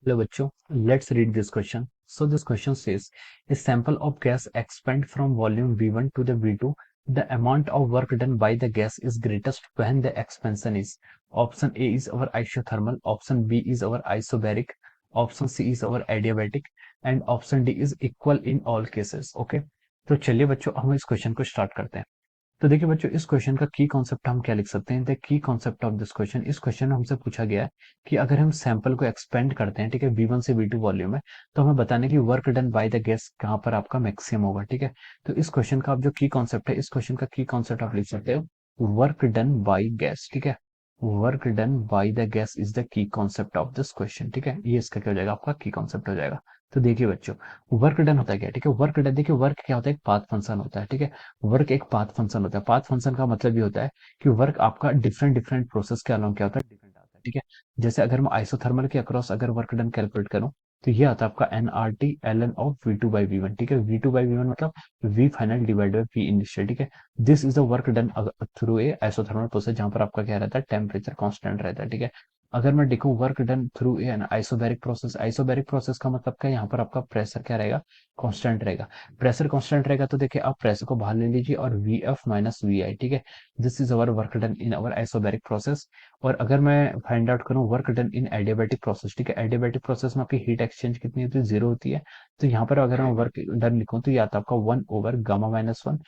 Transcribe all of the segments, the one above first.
Hello बच्चों, let's read this question. So this question says, a sample of gas expand from volume V1 to the V2. The amount of work done by the gas is greatest when the expansion is. Option A is our isothermal, option B is our isobaric, option C is our adiabatic, and option D is equal in all cases. Okay, तो चलिए बच्चों हम इस question को start करते हैं। तो देखिए बच्चों इस क्वेश्चन का की कॉन्सेप्ट हम क्या लिख सकते हैं। The key concept of this question, इस क्वेश्चन में हमसे पूछा गया है कि अगर हम सैंपल को एक्सपेंड करते हैं, ठीक है, V1 से V2 वॉल्यूम में, तो हमें बताने की work done by the gas कहाँ पर आपका मैक्सिमम होगा। ठीक है, तो इस क्वेश्चन का आप जो की कॉन्सेप्ट है, इस क्वेश्चन का की कॉन्सेप्ट आप लिख सकते हो वर्क डन बाय गैस। ठीक है, work done by the gas is the key concept of this question. ठीक है, ये इसका क्या हो जाएगा, आपका की कॉन्सेप्ट हो जाएगा। तो देखिए बच्चों, वर्क डन होता है क्या, ठीक है, वर्क डन, देखिए वर्क क्या होता है, एक पाथ फंक्शन होता है। ठीक है, वर्क एक पाथ फंक्शन होता है। पाथ फंक्शन का मतलब ये होता है कि वर्क आपका डिफरेंट डिफरेंट प्रोसेस के अलावा क्या होता है, डिफरेंट आता है। ठीक है, जैसे अगर मैं आइसोथर्मल के अक्रॉस अगर वर्क डन कैलकुलेट करूं, तो ये आता है आपका nRT L N of V two by V one. ठीक है, V two by V one मतलब V final divide by V initial. ठीक है, this is the work done through a isothermal process, जहां पर आपका क्या रहता है, टेम्परेचर कांस्टेंट रहता है। ठीक है, अगर मैं देखूं work done through an isobaric process, isobaric process का मतलब क्या है, यहाँ पर आपका प्रेशर क्या रहेगा, कांस्टेंट रहेगा। प्रेशर कांस्टेंट रहेगा तो देखिए आप प्रेशर को बाहर ले लीजिए और वी एफ माइनस वी आई। ठीक है, this is our work done in our isobaric process. और अगर मैं फाइंड आउट करूं वर्क डन इन एडियाबैटिक प्रोसेस, ठीक है, एडियाबैटिक प्रोसेस में आपकी हीट एक्सचेंज कितनी होती है, जीरो होती है। तो यहाँ पर अगर मैं वर्क डन लिखूं तो ये आता है आपका one over gamma minus one,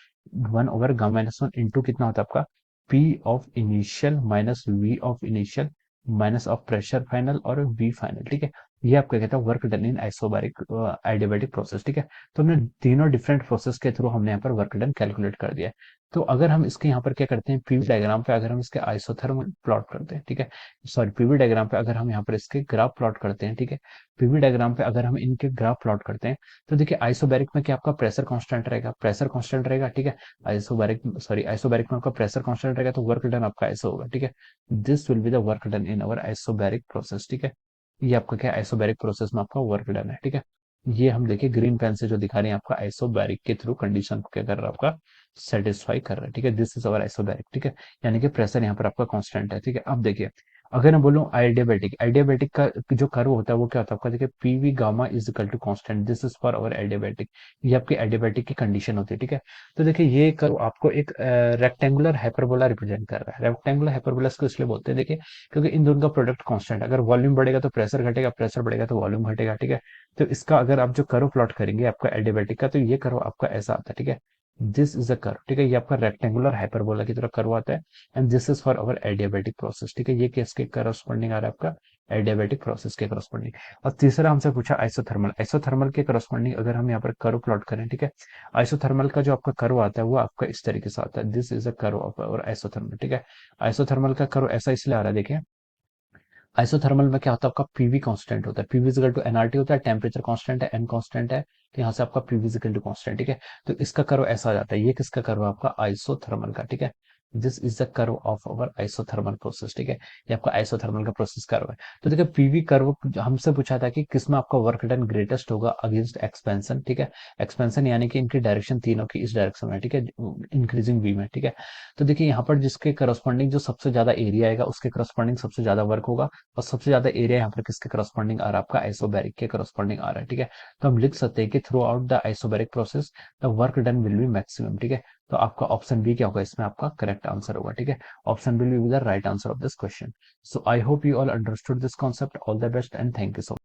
one over gamma minus one into कितना होता है आपका P of initial minus V of initial minus of pressure final और वी फाइनल। ठीक है, ये आपका कहता है work done in isobaric adiabatic process. ठीक है, तो हमने तीनों डिफरेंट प्रोसेस के थ्रू हमने यहाँ पर वर्क डन कैलकुलेट कर दिया है। तो अगर हम इसके यहाँ पर क्या करते हैं, पीवी डायग्राम पे अगर हम इसके आइसोथर्मल प्लॉट करते हैं, ठीक है, सॉरी पीवी डायग्राम पे अगर हम यहाँ पर इसके ग्राफ प्लॉट करते हैं, ठीक है, पीवी डायग्राम पे अगर हम इनके ग्राफ प्लॉट करते हैं, तो देखिए आइसोबैरिक में क्या आपका प्रेशर कांस्टेंट रहेगा, प्रेशर कांस्टेंट रहेगा। ठीक है, आइसोबैरिक सॉरी आइसोबैरिक में आपका प्रेशर कांस्टेंट रहेगा, तो वर्क डन आपका ऐसा होगा। ठीक है, this will be the work done in our isobaric process. ठीक है, ये आपका क्या आइसोबैरिक प्रोसेस में आपका वर्क डन है। ठीक है, ये हम देखिए ग्रीन पेन से जो दिखा रहे हैं आपका आइसोबैरिक के थ्रू कंडीशन को क्या कर रहा है, आपका सेटिस्फाई कर रहा है। ठीक है, दिस इज अवर आइसोबैरिक। ठीक है, यानी कि प्रेशर यहाँ पर आपका कांस्टेंट है। ठीक है, अब देखिए अगर मैं बोलूं आइडियाबैटिक, आइडियाबैटिक का जो कर्व होता है वो क्या होता है आपका, देखिए PV gamma is equal to constant, this is for our adiabatic. ये आपकी आइडियाबैटिक की कंडीशन होती है। ठीक है, तो देखिए ये कर्व आपको एक रेक्टेंगुलर हाइपरबोला रिप्रेजेंट कर रहा है। रेक्टेंगुलर हाइपरबोला को इसलिए बोलते हैं देखिए क्योंकि इन दोनों का प्रोडक्ट कांस्टेंट है। अगर वॉल्यूम बढ़ेगा तो प्रेशर घटेगा, प्रेशर बढ़ेगा तो वॉल्यूम घटेगा। ठीक है, तो इसका अगर आप जो कर्व प्लॉट करेंगे आपका एडियाबैटिक का, तो ये कर्व आपका ऐसा आता है। ठीक है, दिस इज अ कर्व। ठीक है, ये आपका रेक्टेंगुलर हाइपरबोला की तरह कर्व आता है and this is for our adiabatic process. ठीक है, ये किसके करस्पॉन्डिंग आ रहा है, आपका एडियाबैटिक प्रोसेस के करस्पॉन्डिंग। और तीसरा हमसे पूछा आइसोथर्मल, आइसोथर्मल के करस्पॉन्डिंग अगर हम यहाँ पर कर्व प्लॉट करें, ठीक है, आइसोथर्मल का जो आपका कर्व आता है वो आपका इस तरीके से आता है, this is a curve of our isothermal. ठीक है, आइसोथर्मल का कर्व ऐसा इसलिए आ रहा है, देखिए आइसोथर्मल में क्या होता है, आपका पीवी कांस्टेंट होता है, पीवी इक्वल टू एनआरटी होता है, टेम्परेचर कांस्टेंट है, एन कांस्टेंट है, तो यहाँ से आपका पीवी इक्वल टू कांस्टेंट। ठीक है, तो इसका कर्व ऐसा आ जाता है, ये किसका कर्व है, आपका आइसोथर्मल का। ठीक है, this is the curve of our isothermal process. ठीक है, ये आपका आइसोथर्मल का प्रोसेस कर्व है। तो देखिए पीवी कर्व हमसे पूछा था कि किसमें आपका वर्क डन ग्रेटेस्ट होगा अगेंस्ट एक्सपेंशन। ठीक है, एक्सपेंशन यानी कि इनकी डायरेक्शन तीनों की इस डायरेक्शन में, ठीक है, इंक्रीजिंग वी में। ठीक है, तो देखिए यहाँ पर जिसके करस्पॉन्डिंग जो सबसे ज्यादा एरिया आएगा उसके करस्पॉन्डिंग सबसे ज्यादा वर्क होगा, और सबसे ज्यादा एरिया यहाँ पर किसके करस्पॉन्डिंग आ रहा है, आपका आइसोबैरिक के करस्पॉन्डिंग आ रहा है। ठीक है, तो हम लिख सकते हैं कि through out the isobaric process the work done will be maximum. ठीक है, तो आपका ऑप्शन बी क्या होगा, इसमें आपका करेक्ट आंसर होगा। ठीक है, option B will be the right answer of this question. So I hope you all understood this concept. All the best and thank you so much.